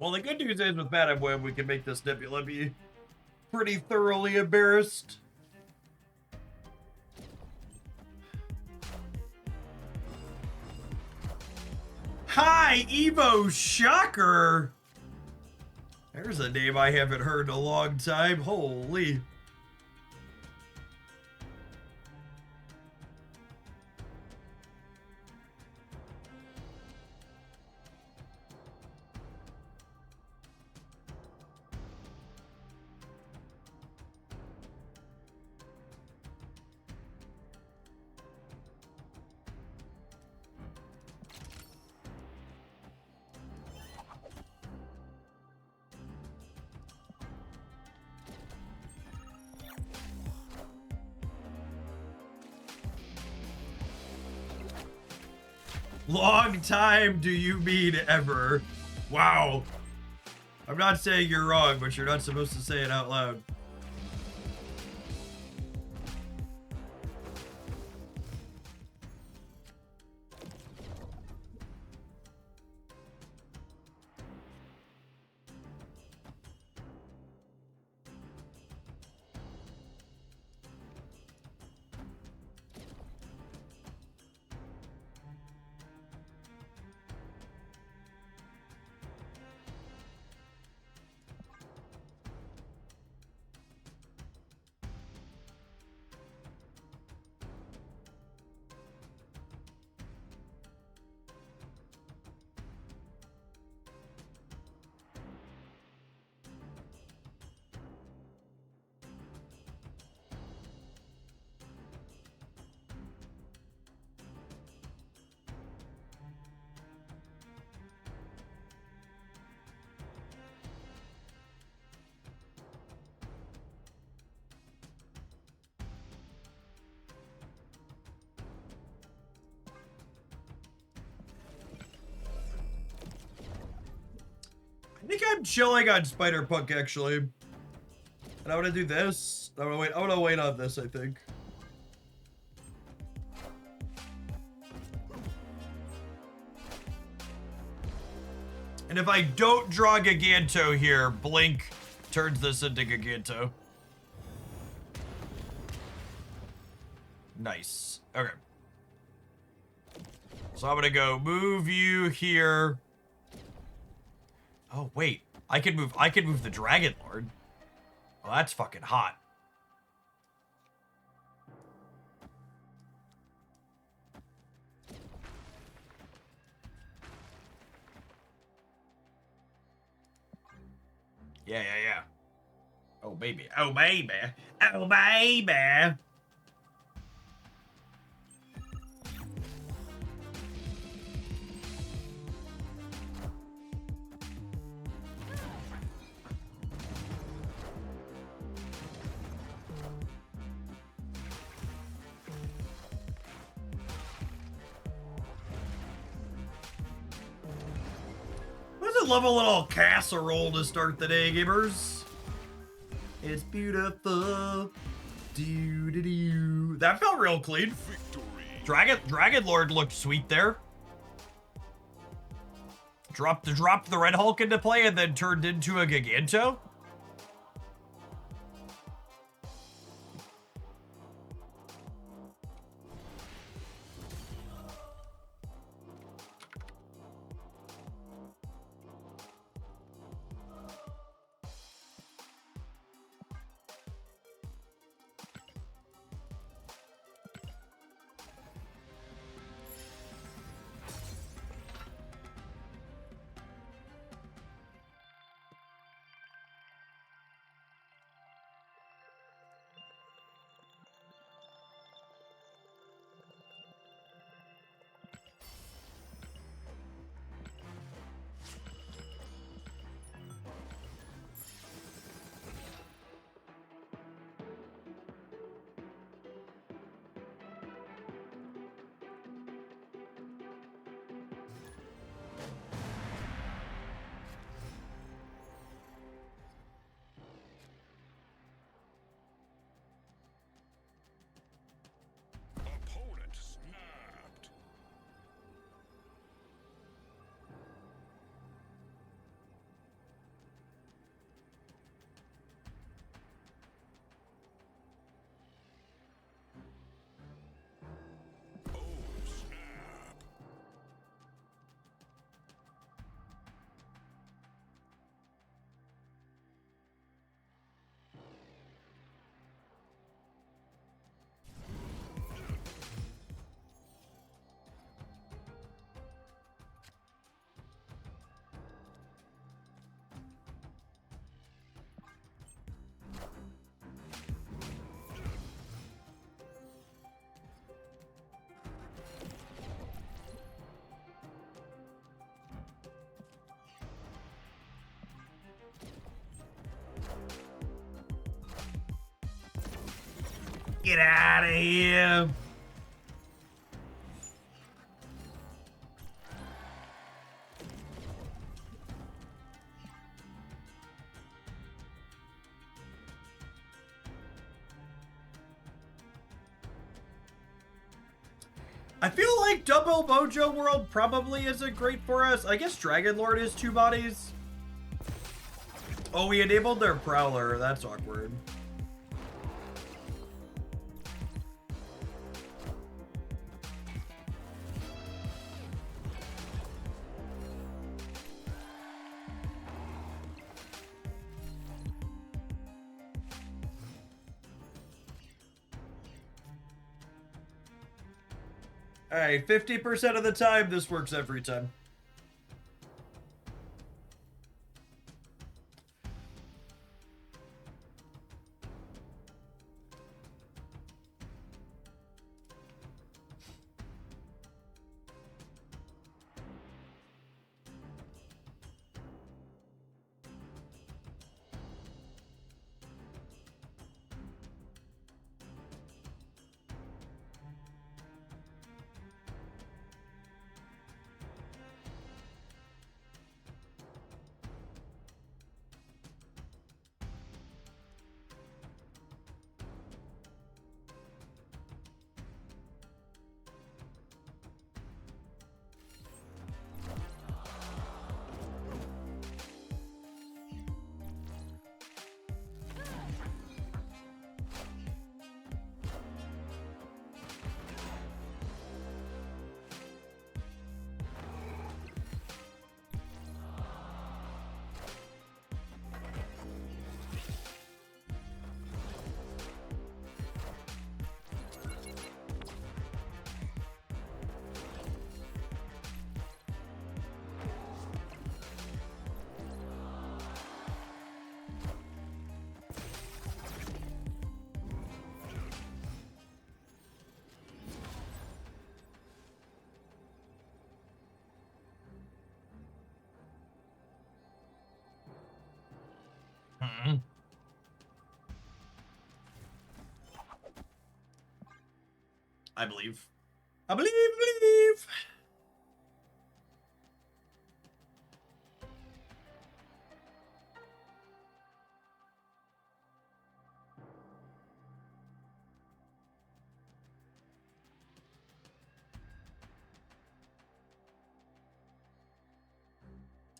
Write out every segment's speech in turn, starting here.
Well, the good news is with Madam Web, we can make this nebula be pretty thoroughly embarrassed. Hi, Evo Shocker! There's a name I haven't heard in a long time. Holy. Long time do you mean ever? Wow. I'm not saying you're wrong, but you're not supposed to say it out loud. I think I'm chilling on Spider-Punk, actually. And I want to do this. I want to wait on this, I think. And if I don't draw Giganto here, Blink turns this into Giganto. Nice. Okay. So I'm gonna go move you here. Oh wait, I can move the Dragon Lord. Well, that's fucking hot. Yeah. Oh baby, oh baby, oh baby. Love a little casserole to start the day, gamers. It's beautiful. Do. That felt real clean. Victory. Dragon Lord looked sweet there. Dropped the Red Hulk into play and then turned into a Giganto. Get out of here. I feel like Double Mojo World probably isn't great for us. I guess Dragon Lord is 2 bodies. Oh, we enabled their Prowler. That's awkward. Alright, 50% of the time, this works every time. I believe. I believe.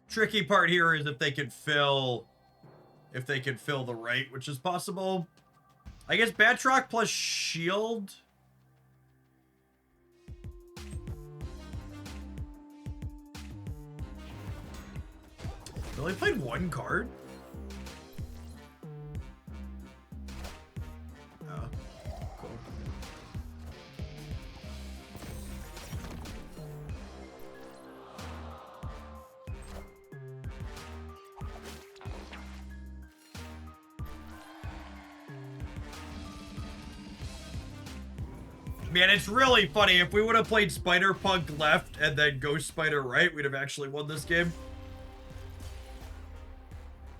Tricky part here is if they could fill the right, which is possible. I guess Batroc plus shield. They only played 1 card? Oh, cool. Man, it's really funny. If we would have played Spider-Punk left and then Ghost Spider right, we'd have actually won this game.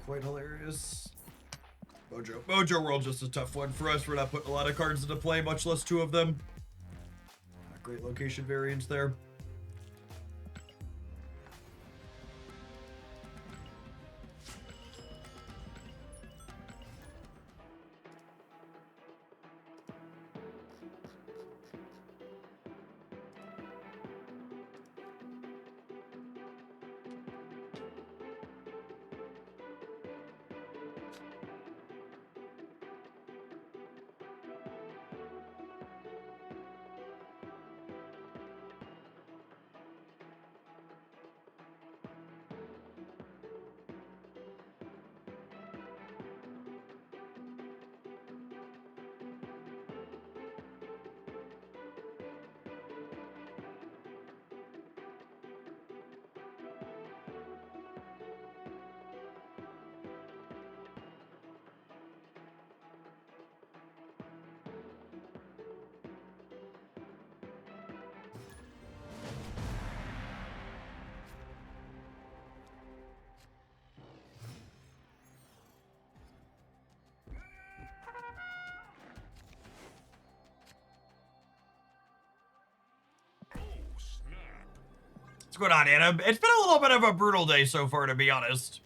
Quite hilarious. Mojo World's just a tough one for us. We're not putting a lot of cards into play, much less 2 of them. Great location variance there. What's going on, Anna? It's been a little bit of a brutal day so far, to be honest.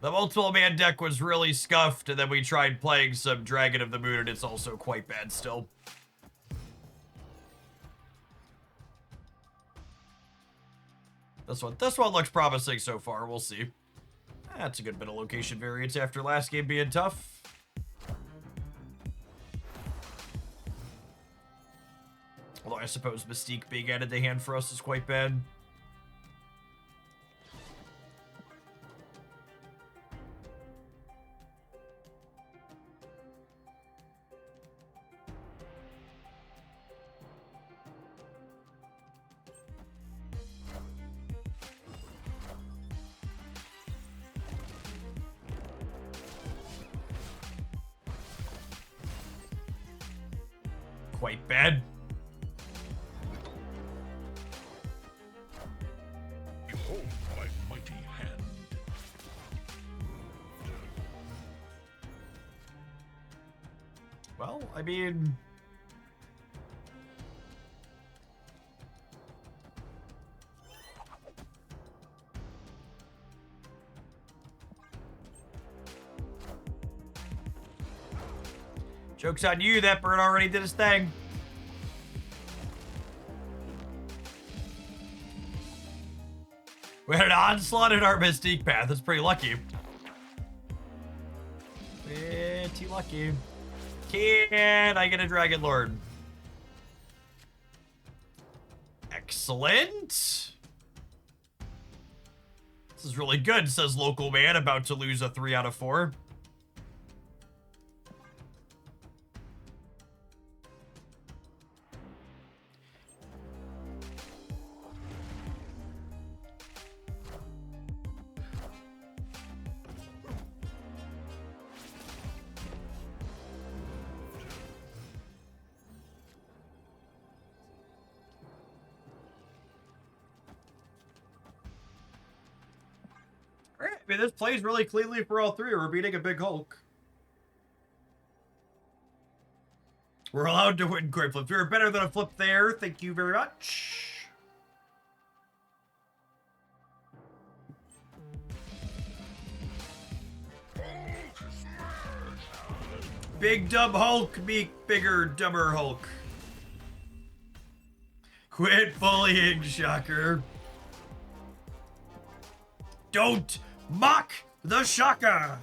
The multiple man deck was really scuffed, and then we tried playing some Dragon of the Moon, and it's also quite bad still. This one looks promising so far. We'll see. That's a good bit of location variance after last game being tough. Although I suppose Mystique being added to hand for us is quite bad. Quite bad. Behold my mighty hand. Well, I mean... Joke's on you, that bird already did his thing. We had an onslaught in our Mystique path. That's pretty lucky. Pretty lucky. Can I get a Dragon Lord? Excellent. This is really good, says local man, about to lose a 3 out of 4. I mean, this plays really cleanly for all three. We're beating a big Hulk. We're allowed to win coin flips. We were better than a flip there. Thank you very much. Big dumb Hulk, meek, bigger, dumber Hulk. Quit bullying, Shocker. Don't mock the Shocker.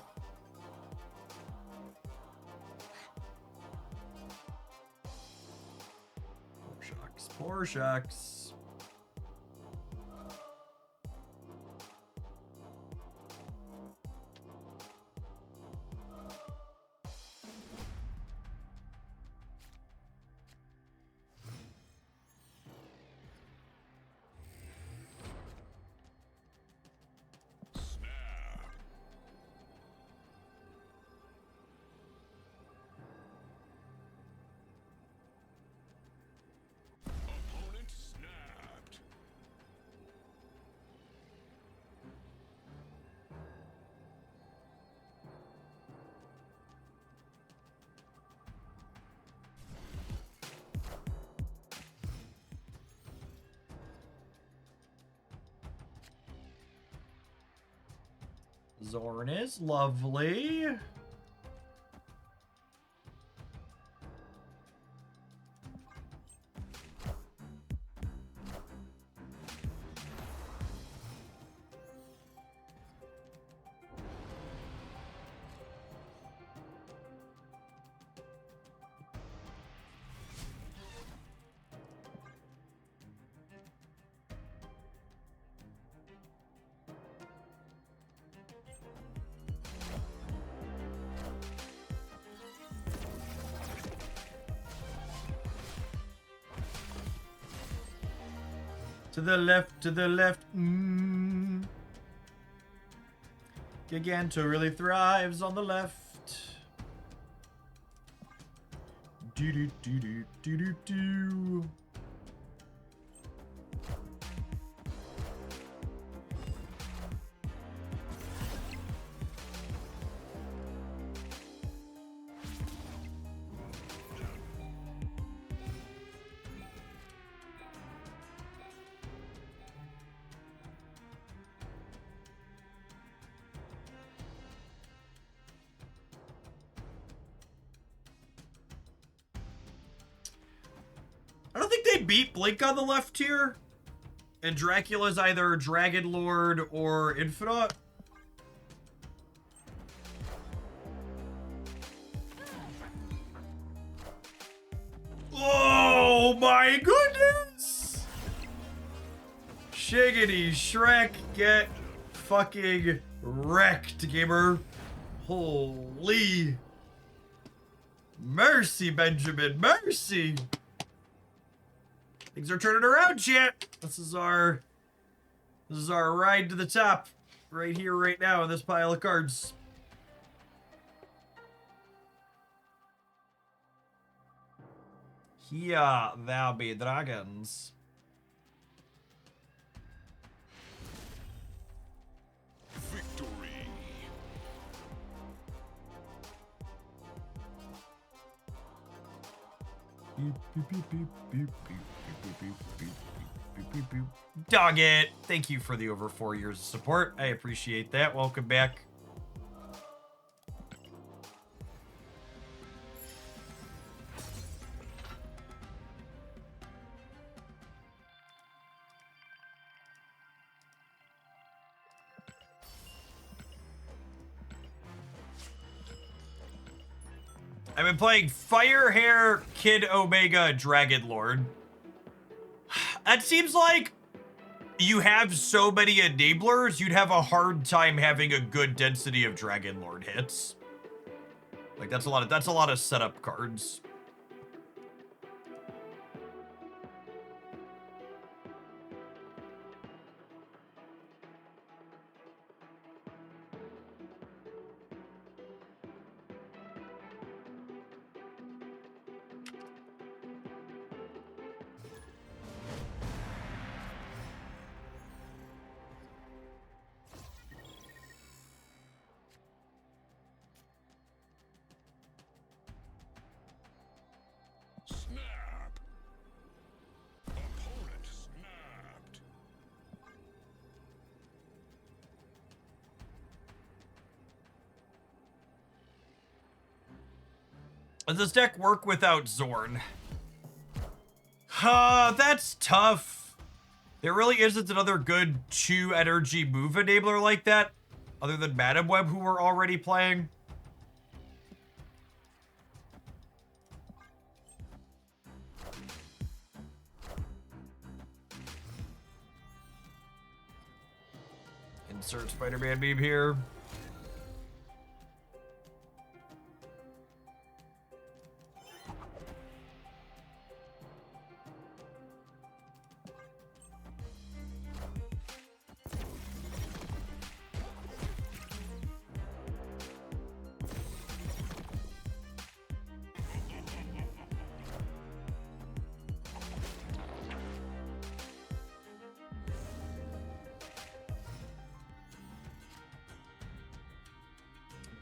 Poor Shucks, poor Shucks. Zorn is lovely. To the left, to the left. Giganto really thrives on the left. Do do do do do do do. beat Blink on the left tier, and Dracula's either Dragon Lord or Infinite. Oh my goodness! Shiggity Shrek, get fucking wrecked, gamer. Holy mercy, Benjamin, mercy. Things are turning around, chat. This is our ride to the top, right here, right now, in this pile of cards. Here there be dragons. Victory. Dog it. Thank you for the over 4 years of support. I appreciate that. Welcome back. I've been playing Firehair Kid Omega Dragon Lord. It seems like you have so many enablers, you'd have a hard time having a good density of Dragon Lord hits. Like that's a lot of setup cards. Snap. Opponent snapped. Does this deck work without Zorn? That's tough. There really isn't another good 2 energy move enabler like that, other than Madam Web, who we're already playing. Insert Spider-Man meme here.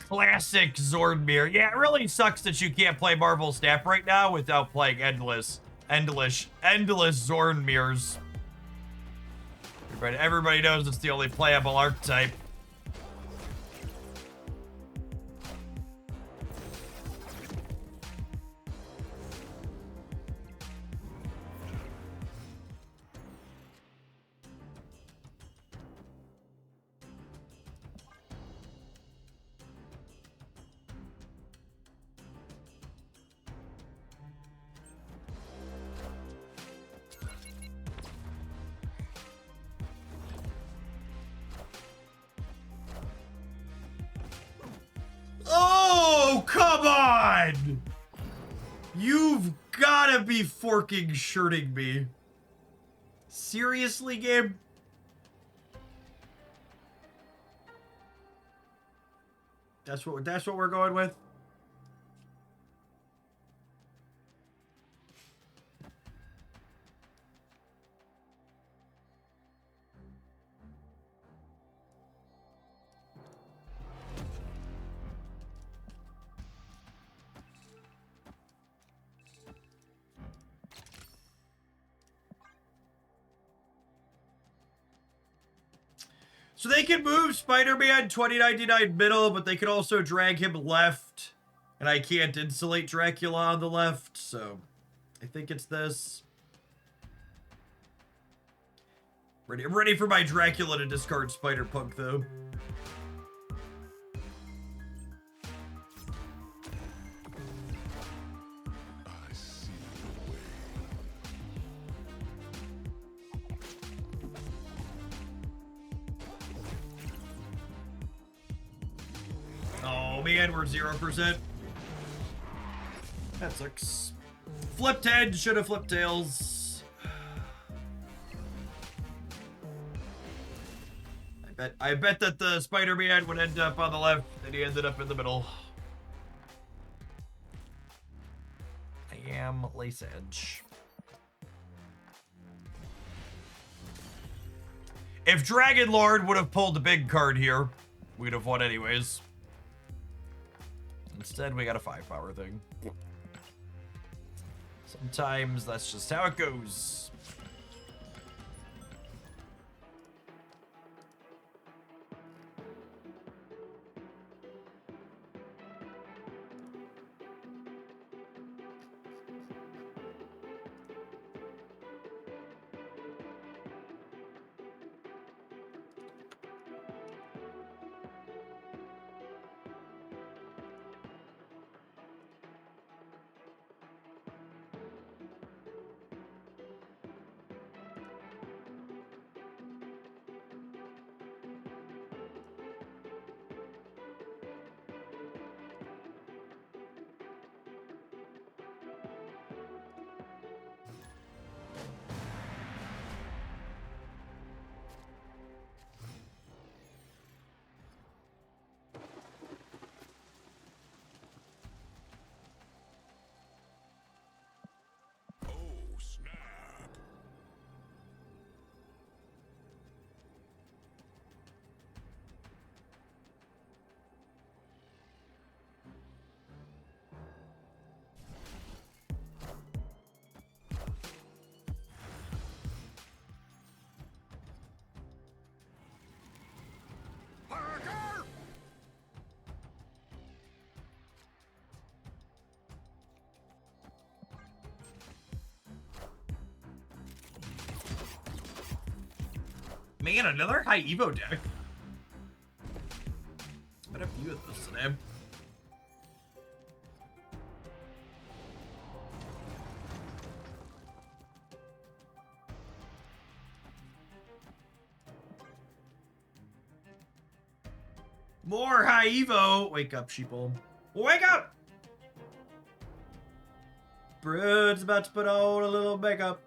Classic Zordmir. Yeah, it really sucks that you can't play Marvel Snap right now without playing endless Zornmirs. Everybody knows it's the only playable archetype. Oh, come on! You've gotta be forking shirting me. Seriously, game? That's what we're going with? So they can move Spider-Man 2099 middle, but they can also drag him left. And I can't insulate Dracula on the left, so I think it's this. Ready for my Dracula to discard Spider-Punk, though. I see the way. Oh man, we're 0%. That sucks. Flipped head, should have flipped tails. I bet that the Spider-Man would end up on the left, and he ended up in the middle. I am Lace Edge. If Dragon Lord would have pulled a big card here, we'd have won anyways. Instead, we got a 5-power thing. Sometimes that's just how it goes. Oh, snap. Parker! Man, another high Evo deck. Quite a few of those today. More high Evo. Wake up, sheeple. Wake up! Brood's about to put on a little makeup.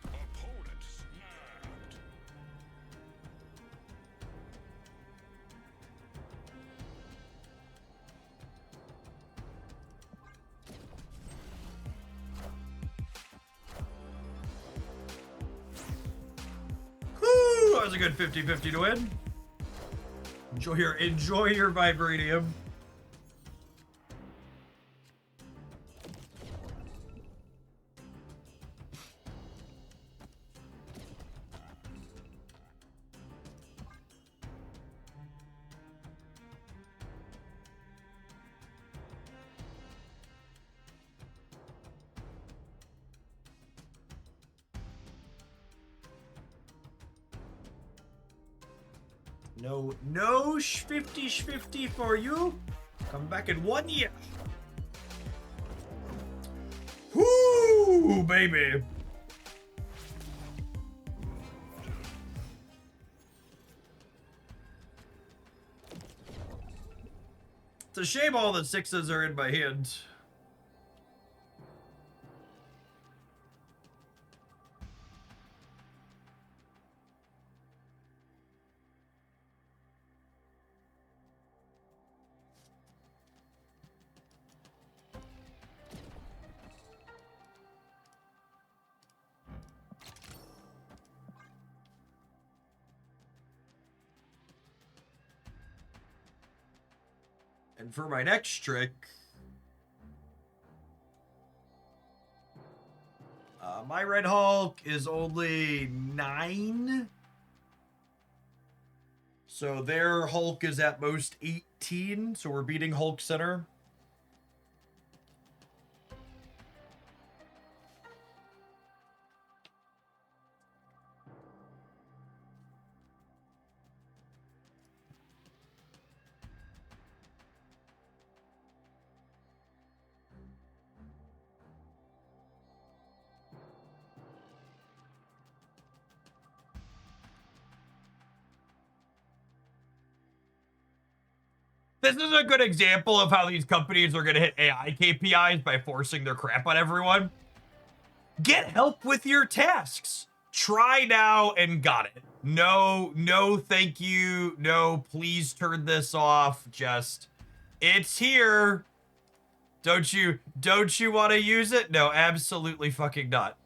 Opponent snapped. Woo! That was a good 50-50 to win. Enjoy your vibranium. No 50-50 for you. Come back in 1 year. Whoo, baby. It's a shame all the 6s are in my hand. And for my next trick, my Red Hulk is only 9. So their Hulk is at most 18. So we're beating Hulk Center. This is a good example of how these companies are going to hit AI KPIs by forcing their crap on everyone. Get help with your tasks. Try now and got it. No, thank you. No, please turn this off. Just, it's here. Don't you want to use it? No, absolutely fucking not.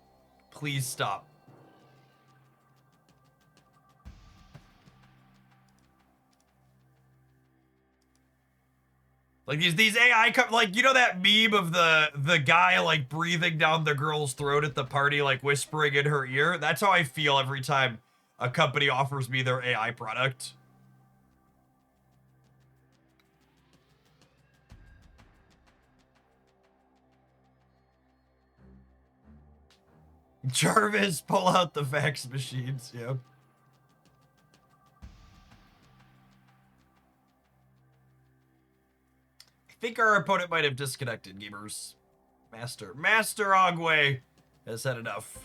Please stop. Like these AI like, you know that meme of the guy like breathing down the girl's throat at the party, like whispering in her ear? That's how I feel every time a company offers me their AI product. Jarvis, pull out the fax machines, yeah. I think our opponent might have disconnected, gamers. Master Ogway has had enough.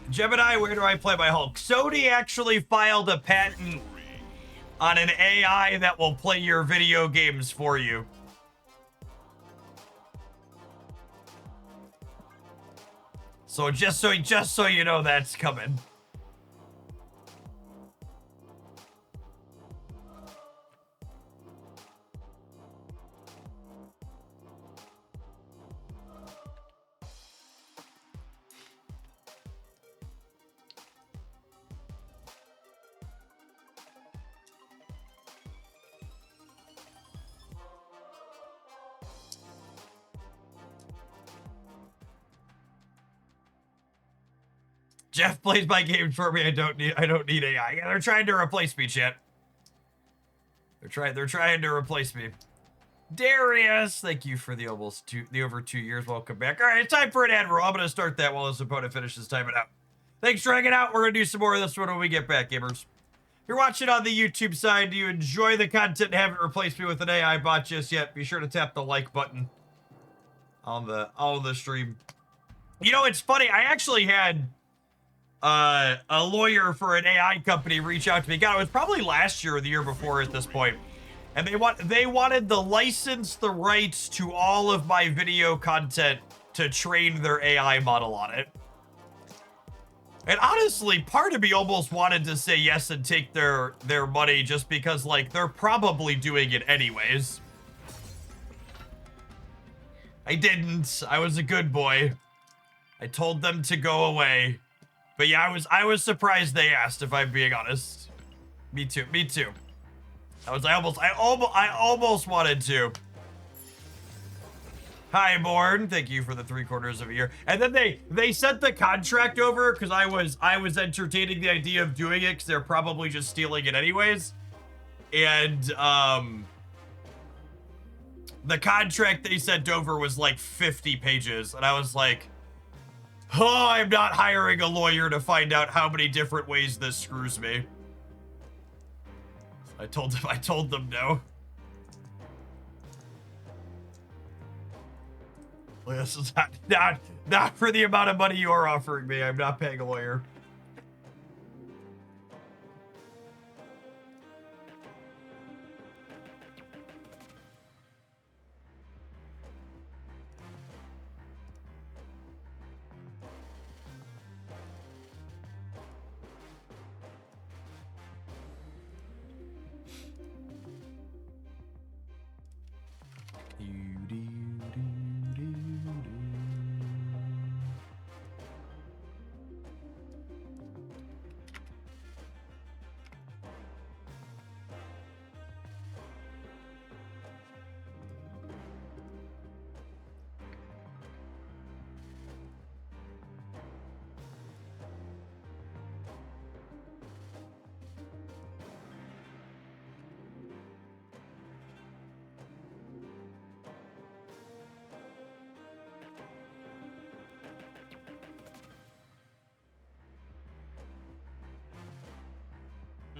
Gemini, where do I play my Hulk? Sony actually filed a patent on an AI that will play your video games for you. So just so you know, that's coming. Jeff plays my games for me. I don't need AI. Yeah, they're trying to replace me, chat. They're trying to replace me. Darius, thank you for the over 2 years. Welcome back. All right, it's time for an ad roll. I'm gonna start that while his opponent finishes timing out. Thanks for hanging out. We're gonna do some more of this one when we get back, gamers. If you're watching on the YouTube side, do you enjoy the content and haven't replaced me with an AI bot just yet? Be sure to tap the like button on the stream. You know, it's funny. I actually had a lawyer for an AI company reach out to me. God, it was probably last year or the year before at this point. And they wanted to license the rights to all of my video content to train their AI model on it. And honestly, part of me almost wanted to say yes and take their money just because, like, they're probably doing it anyways. I didn't. I was a good boy. I told them to go away. But yeah, I was surprised they asked, if I'm being honest. Me too. I almost wanted to. Hi, Born. Thank you for the 3/4 of a year. And then they sent the contract over because I was entertaining the idea of doing it because they're probably just stealing it anyways. And the contract they sent over was like 50 pages, and I was like, oh, I'm not hiring a lawyer to find out how many different ways this screws me. I told them no. This is not for the amount of money you are offering me. I'm not paying a lawyer.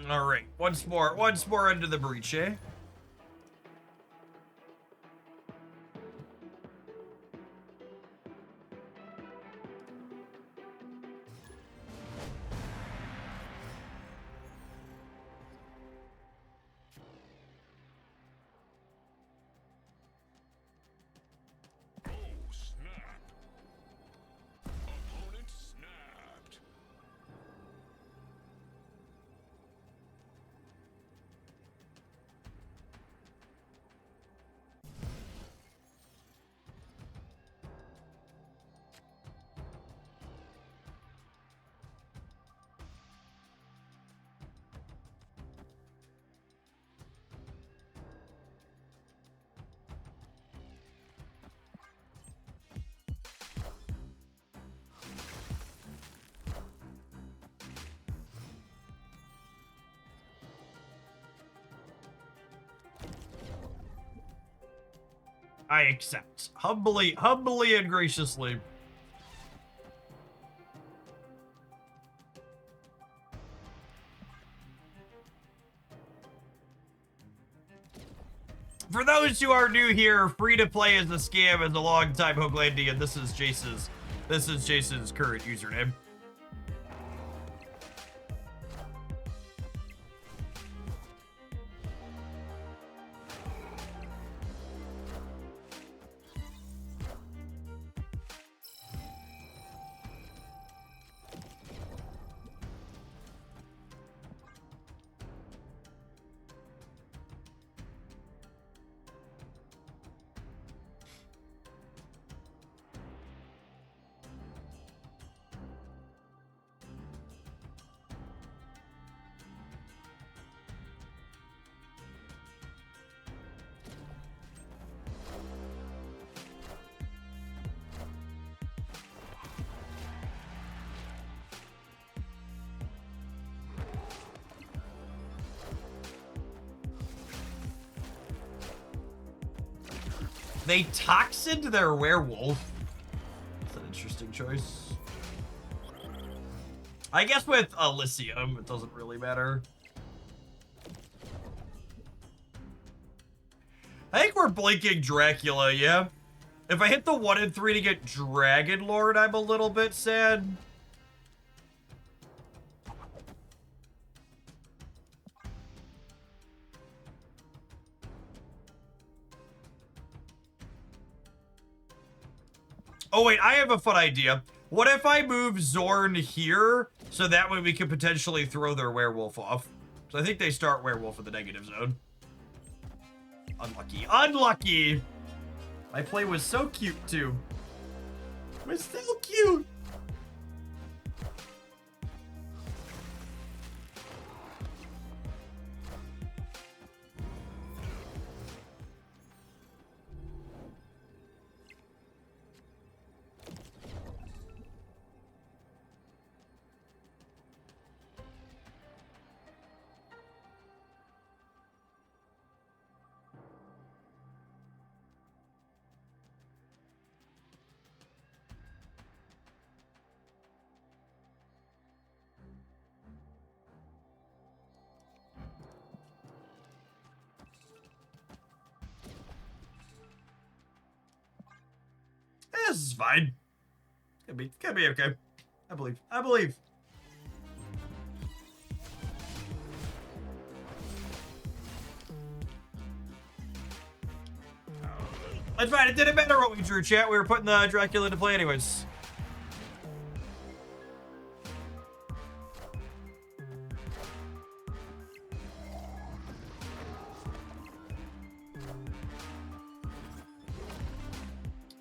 All right, once more into the breach, eh? Oh, snap. Opponent snapped. I accept. Humbly and graciously. For those who are new here, free to play is a scam as a longtime Hoaglandian. This is Jason's current username. They toxined their werewolf. That's an interesting choice. I guess with Elysium, it doesn't really matter. I think we're blinking Dracula, yeah? If I hit the 1 and 3 to get Dragon Lord, I'm a little bit sad. Oh wait, I have a fun idea. What if I move Zorn here, so that way we could potentially throw their werewolf off? So I think they start werewolf in the negative zone. Unlucky. Unlucky! My play was so cute, too. It was so cute! This is fine. Gonna be okay. I believe. I believe. That's fine. It didn't matter what we drew, chat. We were putting the Dracula into play anyways.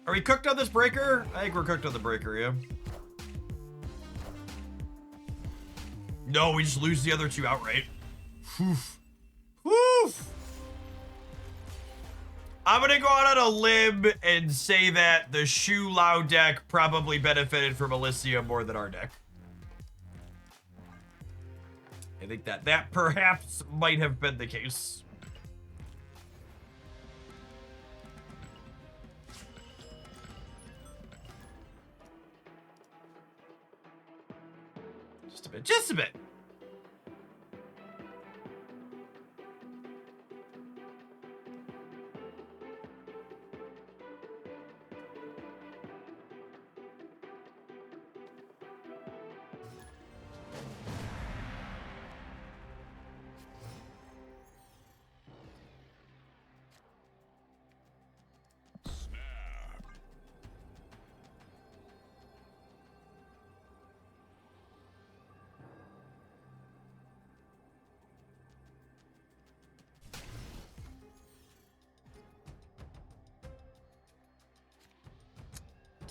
Are we cooked on this breaker? I think we're cooked on the breaker, yeah. No, we just lose the other two outright. Woof. Woof. I'm gonna go out on a limb and say that the Shu Lao deck probably benefited from Elysium more than our deck. I think that perhaps might have been the case. Just a bit.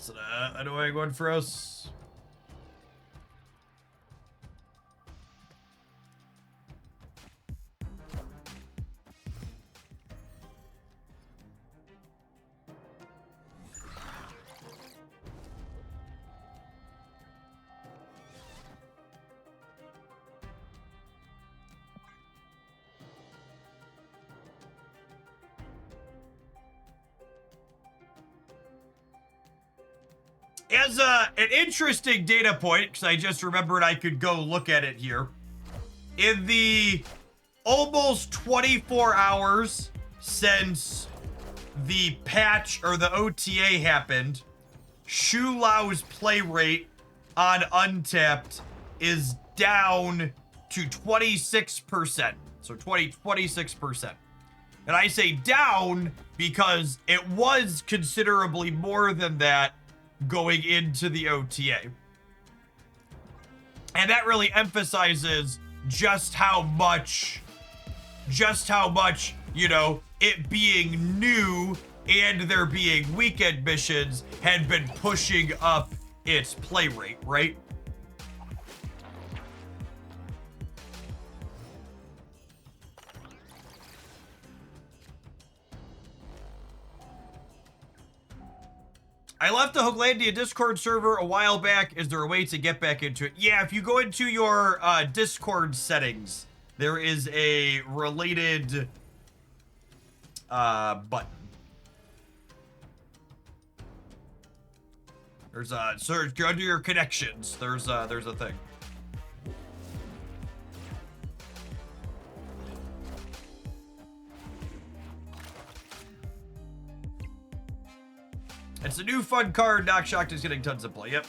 Is it an annoying one for us? As an interesting data point, because I just remembered I could go look at it here. In the almost 24 hours since the patch or the OTA happened, Shu Lao's play rate on Untapped is down to 26%. So 26%. And I say down because it was considerably more than that going into the OTA. And that really emphasizes just how much, you know, it being new and there being weekend missions had been pushing up its play rate, right? I left the Hooglandia Discord server a while back. Is there a way to get back into it? Yeah, if you go into your Discord settings, there is a related button. There's a search under your connections. There's a thing. It's a new fun card. Knock Shocked is getting tons of play. Yep.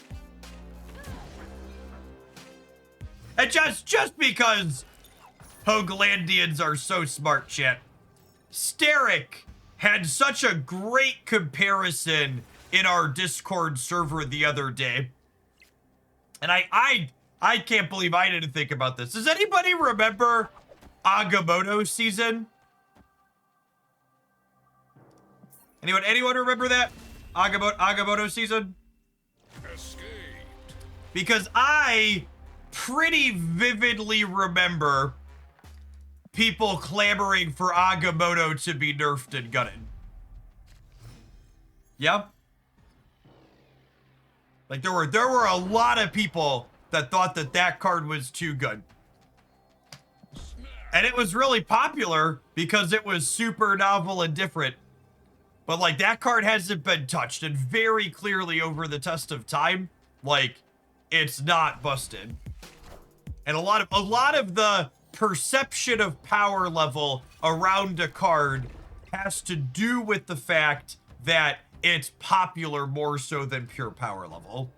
And just because Hooglandians are so smart, chat. Steric had such a great comparison in our Discord server the other day. And I can't believe I didn't think about this. Does anybody remember Agamotto season? Anyone remember that? Agamotto season? Escaped. Because I pretty vividly remember people clamoring for Agamotto to be nerfed and gutted. Yeah? Like there were a lot of people that thought that card was too good. And it was really popular because it was super novel and different. But like that card hasn't been touched, and very clearly over the test of time, like it's not busted. And a lot of the perception of power level around a card has to do with the fact that it's popular more so than pure power level.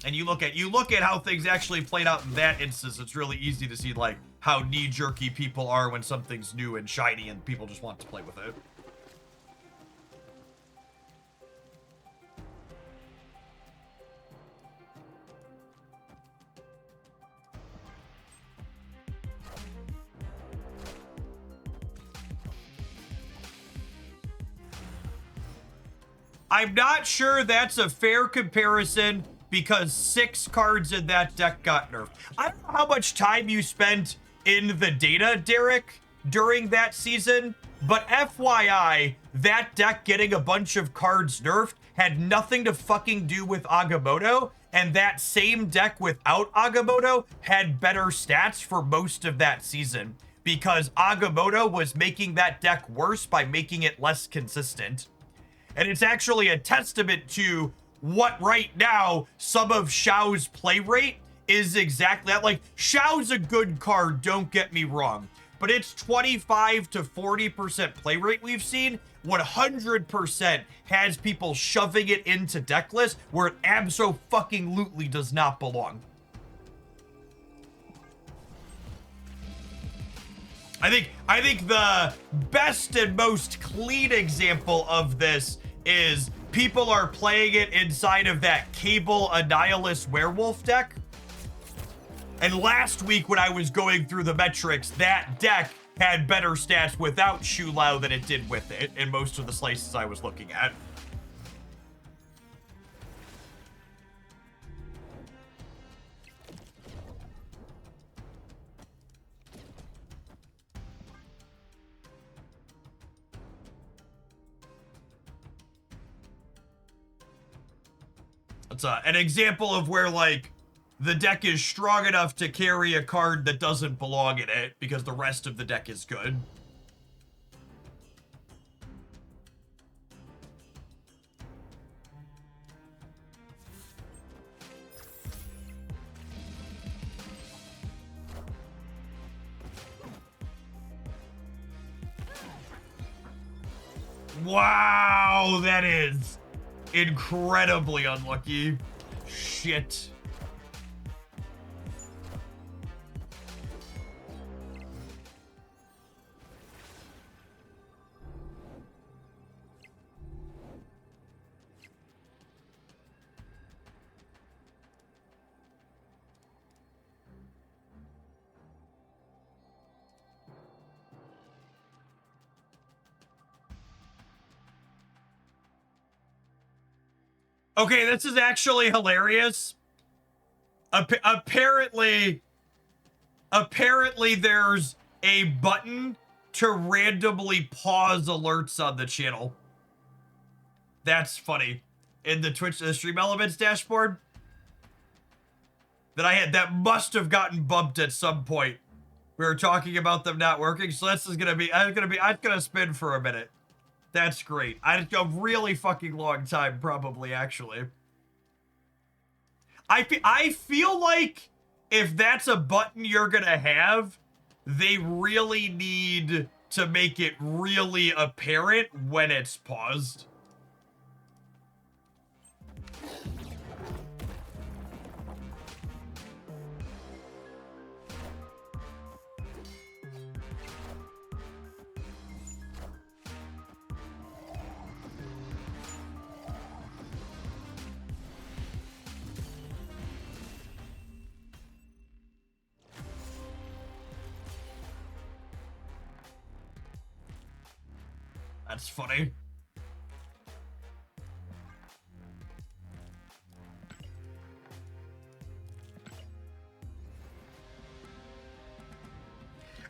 And you look at how things actually played out in that instance. It's really easy to see like how knee-jerky people are when something's new and shiny and people just want to play with it. I'm not sure that's a fair comparison because 6 cards in that deck got nerfed. I don't know how much time you spent in the data, Derek, during that season, but FYI, that deck getting a bunch of cards nerfed had nothing to fucking do with Agamotto, and that same deck without Agamotto had better stats for most of that season because Agamotto was making that deck worse by making it less consistent. And it's actually a testament to what right now some of Xiao's play rate is exactly that. Like, Xiao's a good card, don't get me wrong, but it's 25 to 40% play rate we've seen 100% has people shoving it into deck lists where it abso-fucking-lutely does not belong. I think the best and most clean example of this is people are playing it inside of that Cable Annihilus Werewolf deck. And last week when I was going through the metrics, that deck had better stats without Shu Lao than it did with it in most of the slices I was looking at. It's an example of where, like, the deck is strong enough to carry a card that doesn't belong in it because the rest of the deck is good. Wow, that is incredibly unlucky. Shit. Okay, this is actually hilarious. Apparently there's a button to randomly pause alerts on the channel. That's funny. In the Twitch Stream Elements dashboard that must have gotten bumped at some point. We were talking about them not working, so this is I'm gonna spin for a minute. That's great. A really fucking long time, probably, actually. I feel like if that's a button you're gonna have, they really need to make it really apparent when it's paused. That's funny.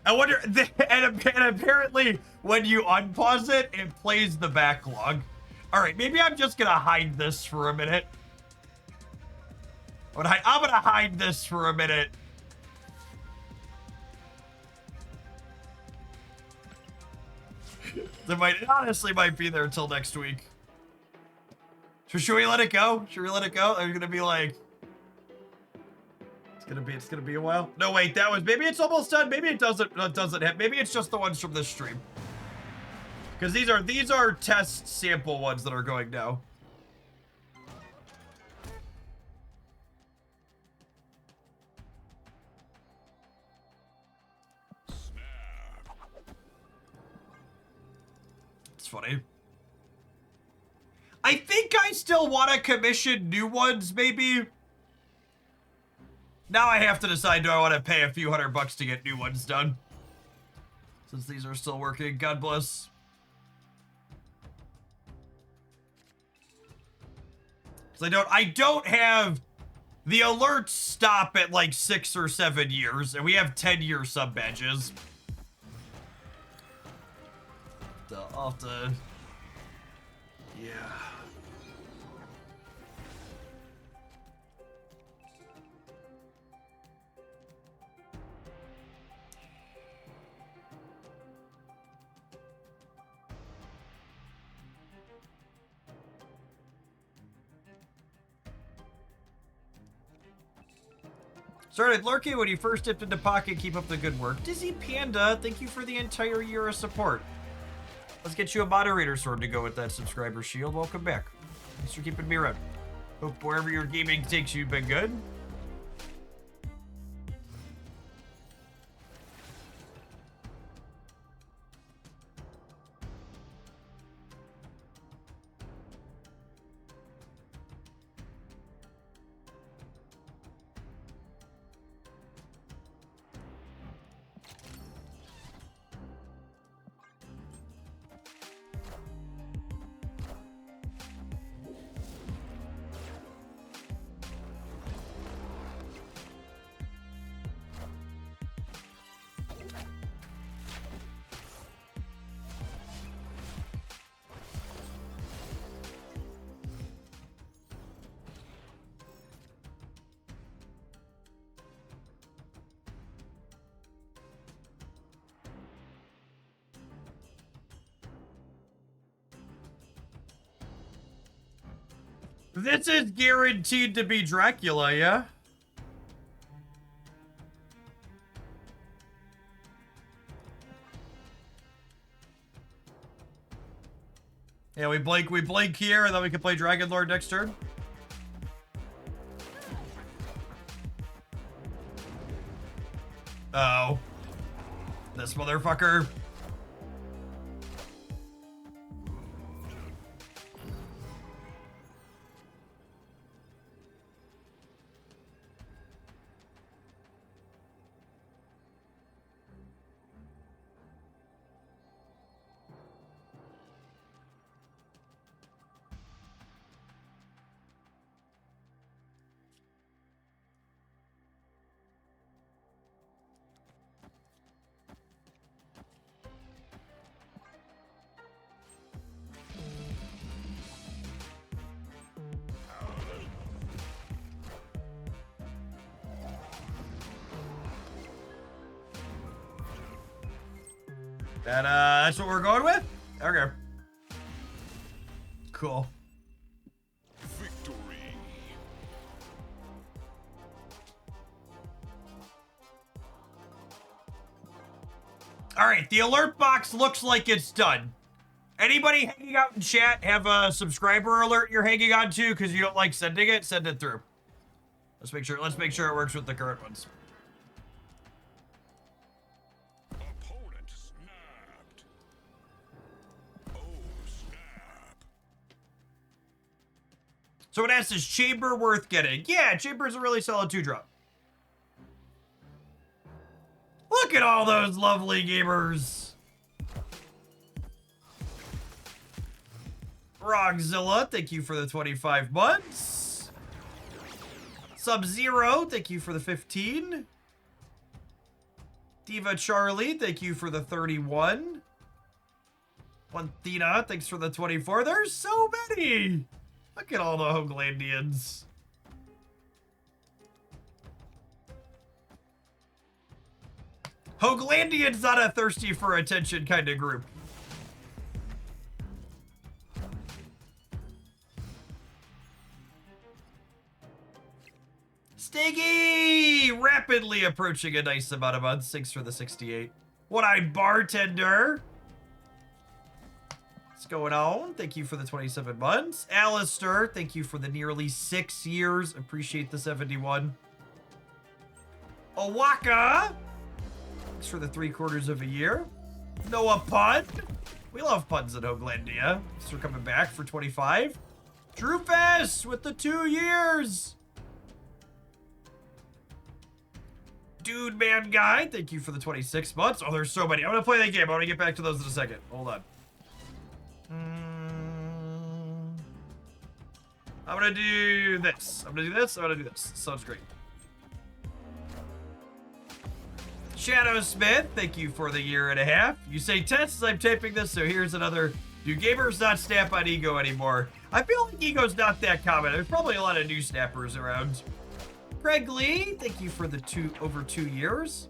I wonder, and apparently when you unpause it, it plays the backlog. All right, maybe I'm just gonna hide this for a minute. I'm gonna hide this for a minute. It honestly might be there until next week. So should we let it go? Should we let it go? They're gonna be like, it's gonna be a while. No, wait, maybe it's almost done. Maybe it doesn't hit. Maybe it's just the ones from this stream. Because these are test sample ones that are going now. It's funny. I think I still want to commission new ones, maybe. Now I have to decide, do I want to pay a few $100 to get new ones done? Since these are still working, God bless. Because I don't have... The alerts stop at like 6 or 7 years, and we have 10-year sub badges. I'll have to... Yeah. Started lurking when you first dipped into Pocket. Keep up the good work. Dizzy Panda, thank you for the entire year of support. Let's get you a moderator sword to go with that subscriber shield. Welcome back. Thanks for keeping me around. Hope wherever your gaming takes you, been good. This is guaranteed to be Dracula, yeah? Yeah, we blink here, and then we can play Dragon Lord next turn. Uh oh. This motherfucker. That's what we're going with? Okay. Cool. Victory. All right, the alert box looks like it's done. Anybody hanging out in chat have a subscriber alert you're hanging on to because you don't like sending it? Send it through. Let's make sure it works with the current ones. Opponent snapped. Oh, snap. So it asks, is Chamber worth getting? Yeah, Chamber's a really solid 2-drop. Look at all those lovely gamers. Rogzilla, thank you for the 25 months. Sub-Zero, thank you for the 15. Diva Charlie, thank you for the 31. Plantina, thanks for the 24. There's so many. Look at all the Hoaglandians. Hoaglandian's not a thirsty for attention kind of group. Stiggy! Rapidly approaching a nice amount of months. Thanks for the 68. One-eyed bartender. What's going on? Thank you for the 27 months. Alistair, thank you for the nearly 6 years. Appreciate the 71. Owaka. Thanks for the 3/4 of a year. Noah Pun. We love puns at Hoaglandia. Thanks for coming back for 25. Drufus with the 2 years. Dude Man Guy, thank you for the 26 months. Oh, there's so many. I'm gonna play that game. I wanna get back to those in a second. Hold on. I'm gonna do this. I'm gonna do this. I'm gonna do this. Sounds great. Shadow Smith, thank you for the 1.5 years. You say tense as I'm taping this, so here's another. Do gamers not snap on ego anymore? I feel like ego's not that common. There's probably a lot of new snappers around. Craig Lee, thank you for the over 2 years.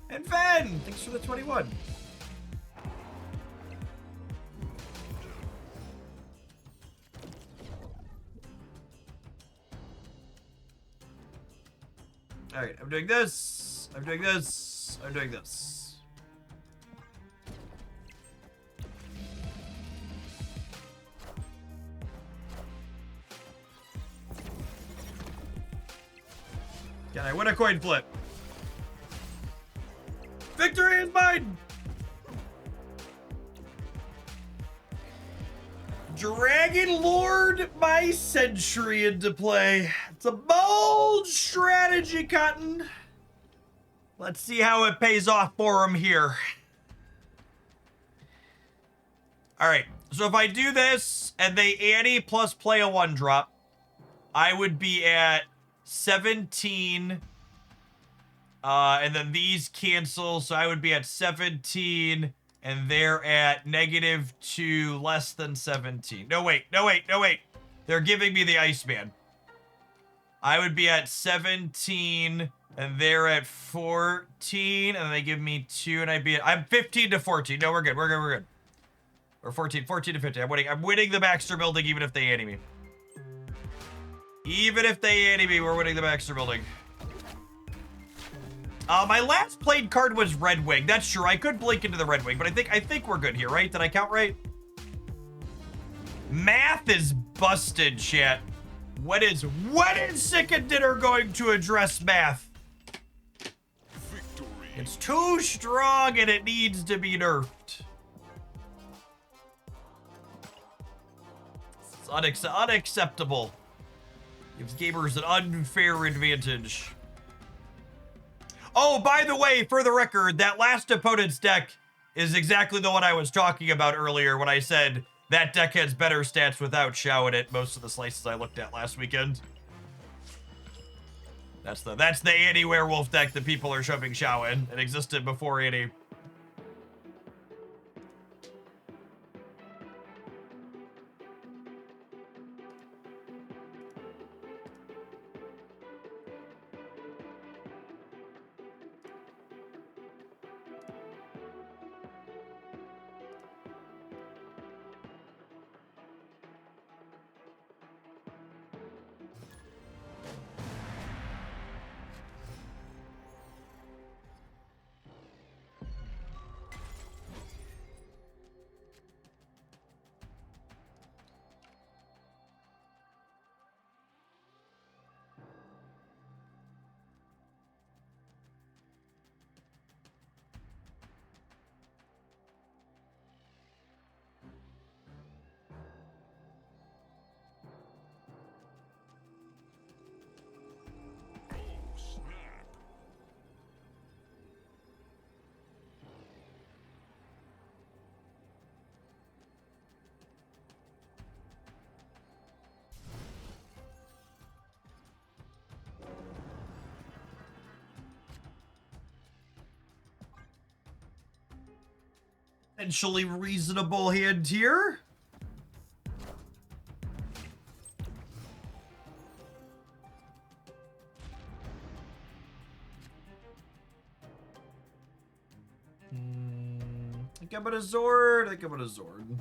And Ven, thanks for the 21. All right, I'm doing this. I'm doing this. I'm doing this. Can I win a coin flip? Victory is mine! Dragon Lord my century into play. It's a bold strategy, Cotton. Let's see how it pays off for him here. All right, so if I do this and they ante plus play a 1-drop, I would be at 17. And then these cancel, so I would be at 17. And they're at -2, less than 17. No, wait. They're giving me the Iceman. I would be at 17, and they're at 14, and they give me 2, and I'd be at... I'm 15 to 14. No, we're good. We're good. Or 14 to 15. I'm winning the Baxter building even if they ante me. Even if they anti me, we're winning the Baxter building. My last played card was Red Wing. That's true. I could blink into the Red Wing, but I think we're good here, right? Did I count right? Math is busted, chat. When is Sick and Dinner going to address math? Victory. It's too strong and it needs to be nerfed. It's unacceptable. Gives gamers an unfair advantage. Oh, by the way, for the record, that last opponent's deck is exactly the one I was talking about earlier when I said that deck has better stats without Shao in it most of the slices I looked at last weekend. That's the anti-werewolf deck that people are shoving Shao in. It existed before anti. Oh, snap. Potentially reasonable hand here. I think I'm gonna Zord. I think I'm gonna Zord.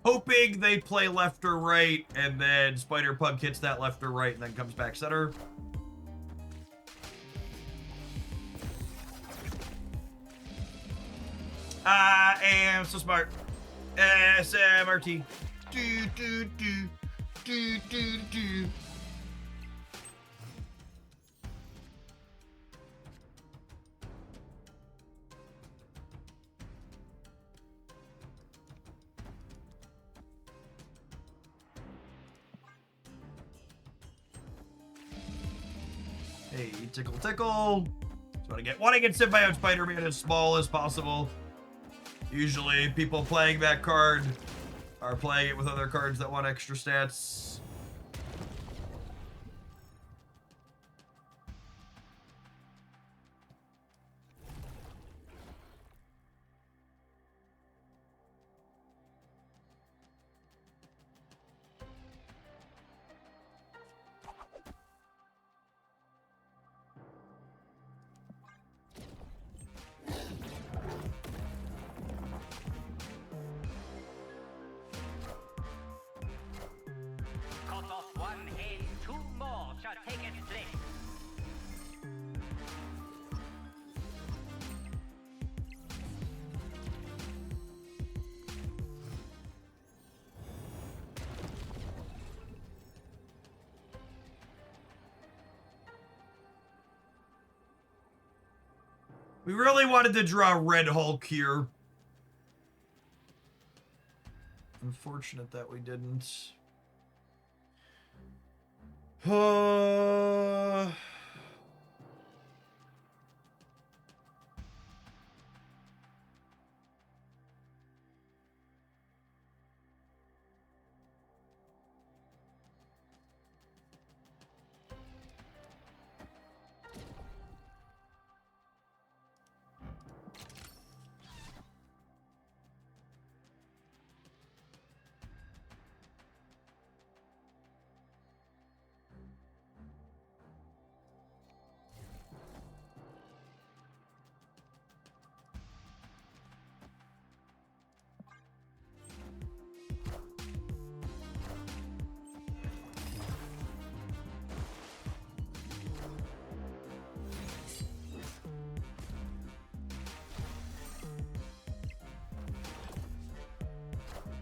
Hoping they play left or right, and then Spider-Punk hits that left or right, and then comes back center. I am so smart. SMRT. Do, do, do. Do, do, do. Hey, tickle, tickle. So want to get Symbiote Spider-Man as small as possible. Usually, people playing that card are playing it with other cards that want extra stats. Cut off one head, two more shall take its place. We really wanted to draw Red Hulk here. Unfortunate that we didn't.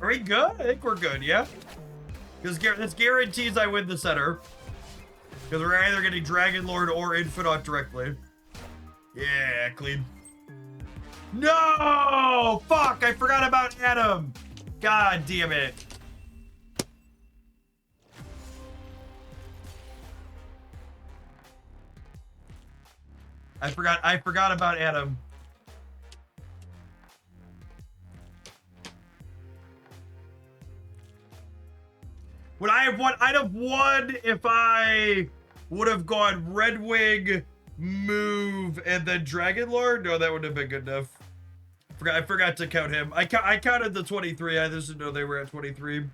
Are we good? I think we're good, yeah? Because this guarantees I win the center. Because we're either getting Dragon Lord or Infinite directly. Yeah, clean. No! Fuck! I forgot about Adam! God damn it. I forgot about Adam. I'd have won if I would have gone Red Wing, move, and then Dragon Lord. No, that wouldn't have been good enough. I forgot to count him. I counted the 23. I just didn't know they were at 23.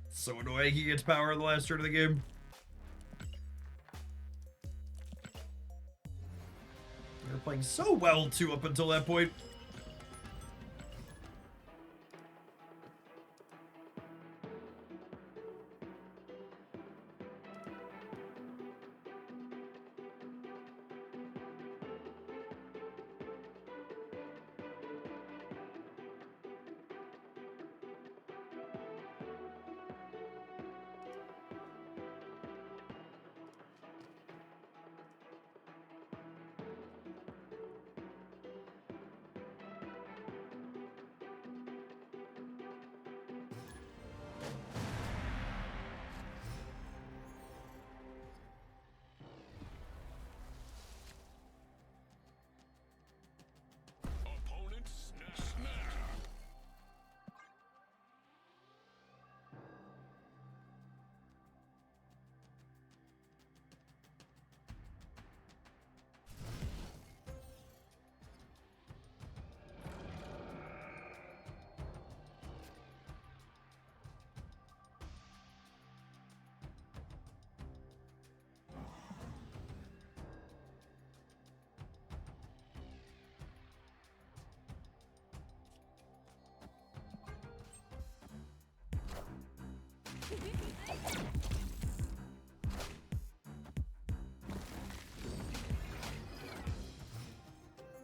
So annoying he gets power in the last turn of the game. They were playing so well too up until that point. Opponent snap.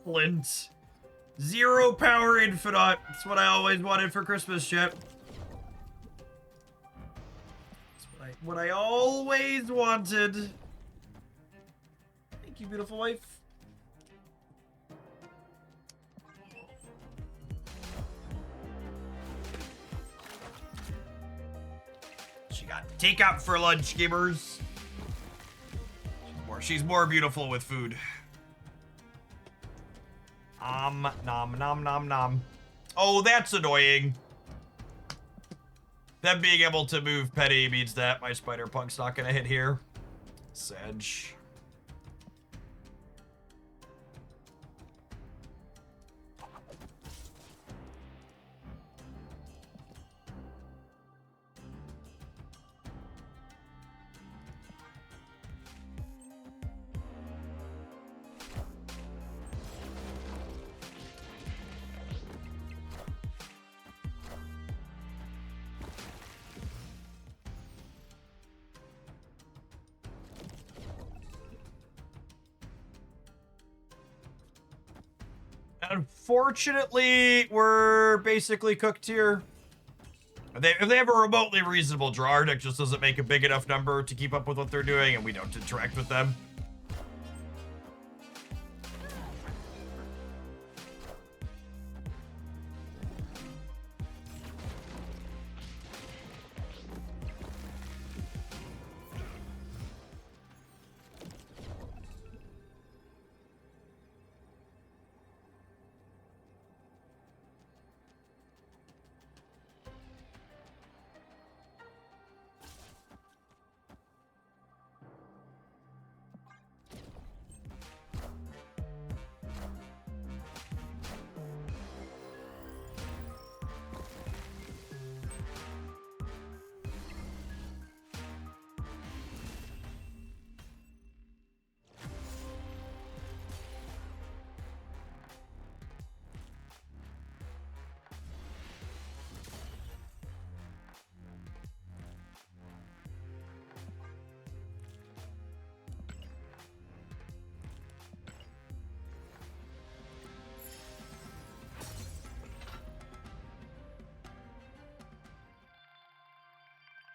Flint. Zero power Infinite. That's what I always wanted for Christmas, chat. That's what I always wanted. Thank you, beautiful wife. She got takeout for lunch, gamers. She's more beautiful with food. Nom, nom, nom, nom. Oh, that's annoying. Them being able to move Petty means that my Spider Punk's not gonna hit here. Sedge. Unfortunately, we're basically cooked here. If they have a remotely reasonable draw, our deck just doesn't make a big enough number to keep up with what they're doing, and we don't interact with them.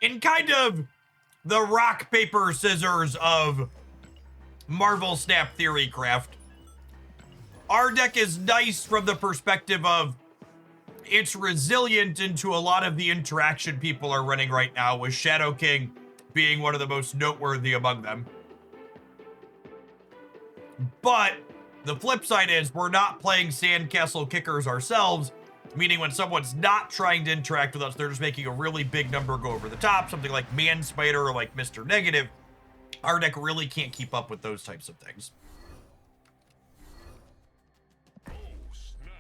in kind of the rock, paper, scissors of Marvel Snap Theory Craft, our deck is nice from the perspective of it's resilient into a lot of the interaction people are running right now, with Shadow King being one of the most noteworthy among them. But the flip side is we're not playing sandcastle kickers ourselves, meaning when someone's not trying to interact with us, they're just making a really big number go over the top, something like Man Spider or like Mr. Negative. Our deck really can't keep up with those types of things. Oh, snap.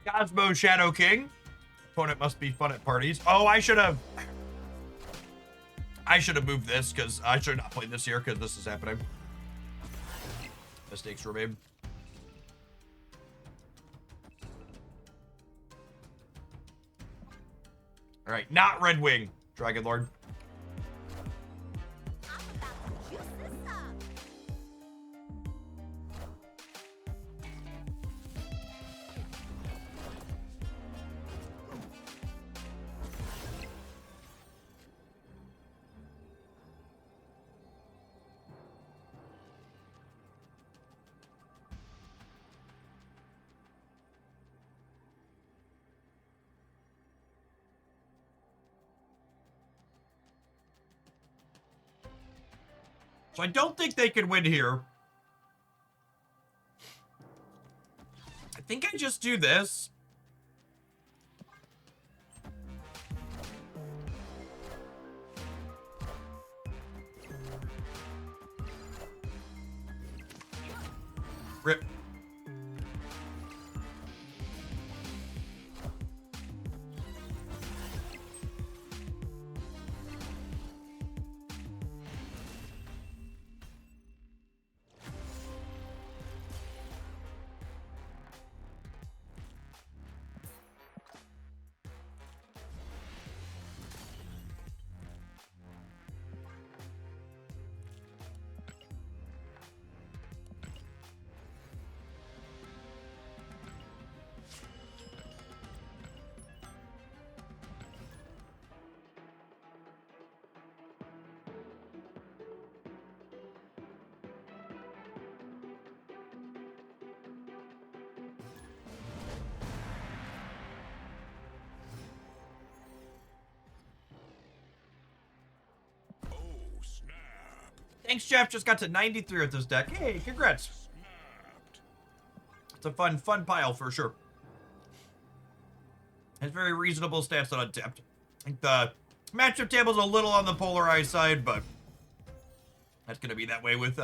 Cosmo Shadow King. Opponent must be fun at parties. Oh, I should have moved this, because I should not play this here, because this is happening. Mistakes were made. All right, not Red Wing, Dragon Lord. So I don't think they can win here. I think I just do this. Rip. Oh, snap. Thanks, Jeff. Just got to 93 with this deck. Hey, congrats. Snapped. It's a fun pile for sure. Has very reasonable stats on Untapped. I think the matchup table's a little on the polarized side, but that's gonna be that way with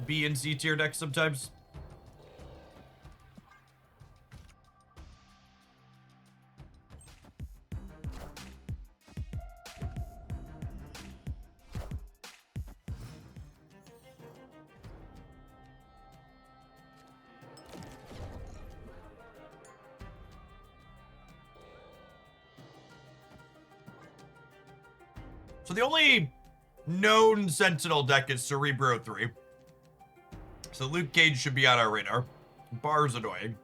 B and C tier decks sometimes. So the only known Sentinel deck is Cerebro 3. So Luke Cage should be on our radar. Bar's annoying.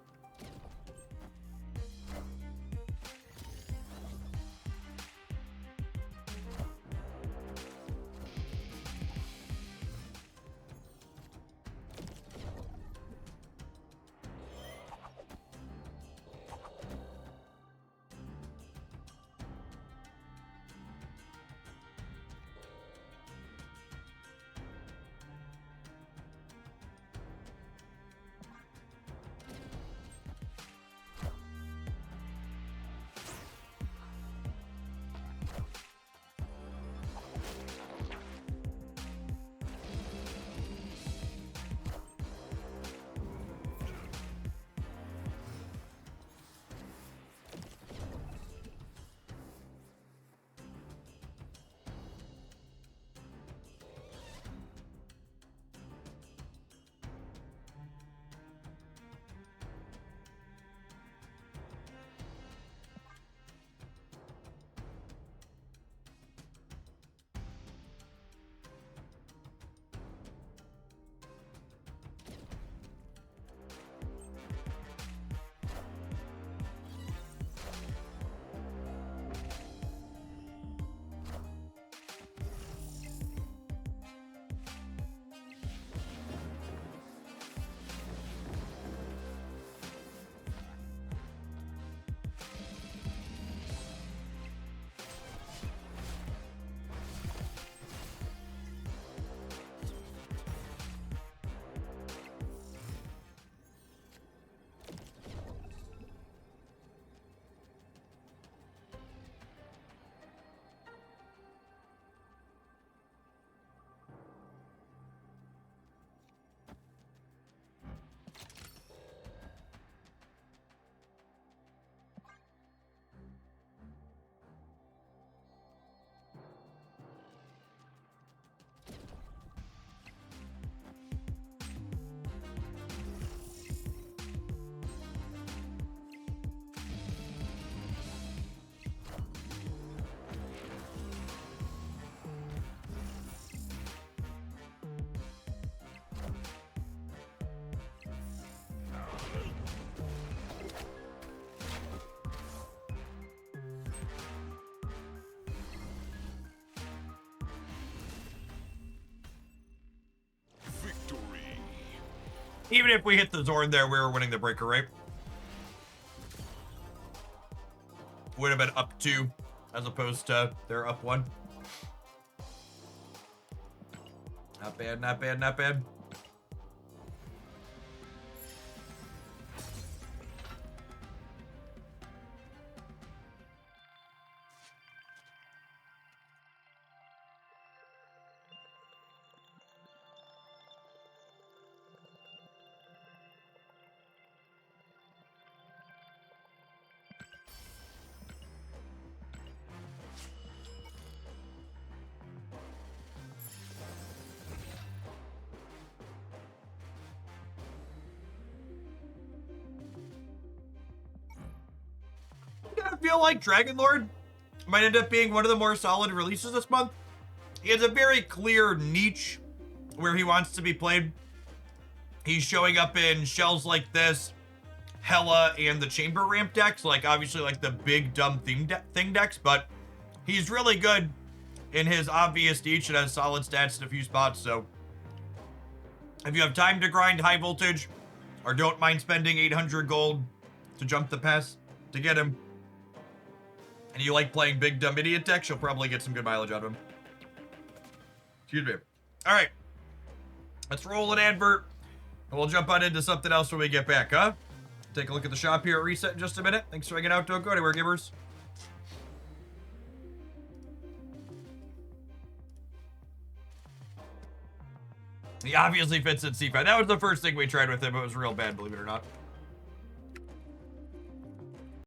Even if we hit the Zorn there, we were winning the breaker, right? Would have been up 2 as opposed to they're up 1. Not bad, not bad, not bad. I feel like Dragon Lord might end up being one of the more solid releases this month. He has a very clear niche where he wants to be played. He's showing up in shells like this, Hella, and the Chamber Ramp decks, like obviously like the big dumb thing decks, but he's really good in his obvious niche and has solid stats in a few spots. So if you have time to grind high voltage or don't mind spending 800 gold to jump the pass to get him, and you like playing big dumb idiot decks, you'll probably get some good mileage out of him. Excuse me. All right, let's roll an advert, and we'll jump on into something else when we get back, huh? Take a look at the shop here at Reset in just a minute. Thanks for hanging out. Don't go anywhere, givers. He obviously fits in C5. That was the first thing we tried with him. It was real bad, believe it or not.